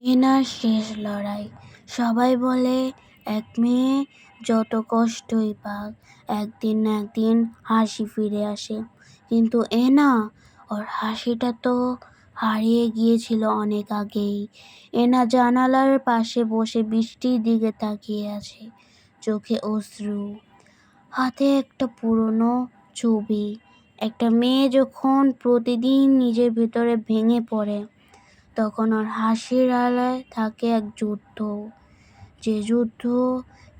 এনার শেষ লড়াই। সবাই বলে এক মেয়ে যত কষ্টই পাক একদিন না একদিন হাসি ফিরে আসে, কিন্তু এনা, ওর হাসিটা তো হারিয়ে গিয়েছিল অনেক আগেই। এনা জানালার পাশে বসে বৃষ্টির দিকে তাকিয়ে আছে, চোখে অশ্রু, হাতে একটা পুরনো ছবি। একটা মেয়ে যখন প্রতিদিন নিজের ভিতরে ভেঙে পড়ে, তখন ওর হাসির আড়ালে থাকে এক যুদ্ধ, যে যুদ্ধ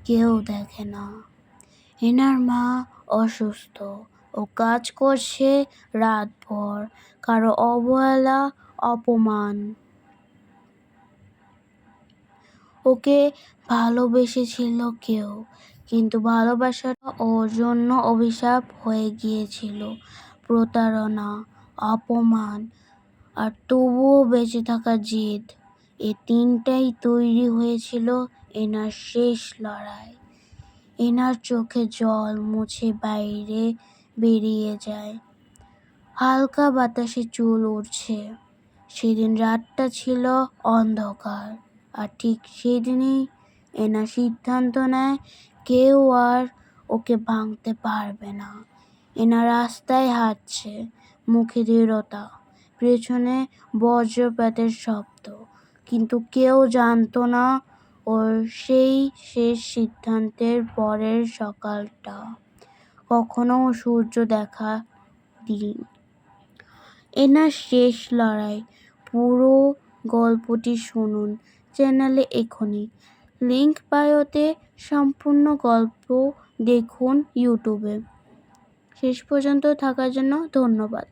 কেউ দেখে না। এনার মা অসুস্থ, ও কাজ করছে রাতভর, কারো অবহেলা, অপমান। ওকে ভালোবেসেছিল কেউ, কিন্তু ভালোবাসাটা ওর জন্য অভিশাপ হয়ে গিয়েছিল। প্রতারণা, অপমান, আর তবুও বেঁচে থাকার জেদ, এই তিনটাই তৈরি হয়েছিল এনার শেষ লড়াই। এনার চোখে জল মুছে বাইরে বেরিয়ে যায়, হালকা বাতাসে চুল উড়ছে। সেদিন রাতটা ছিল অন্ধকার, আর ঠিক সেদিনই এনা সিদ্ধান্ত নেয় কেউ আর ওকে ভাঙতে পারবে না। এনা রাস্তায় হাঁটছে, মুখে দৃঢ়তা, পেছনে বজ্রপাতের শব্দ, কিন্তু কেউ জানতো না ওর সেই শেষ সিদ্ধান্তের পরের সকালটা কখনো সূর্য দেখা দিন। এনার শেষ লড়াই পুরো গল্পটি শুনুন চ্যানেলে এখনই। লিংক বায়োতে। সম্পূর্ণ গল্প দেখুন ইউটিউবে। শেষ পর্যন্ত থাকার জন্য ধন্যবাদ।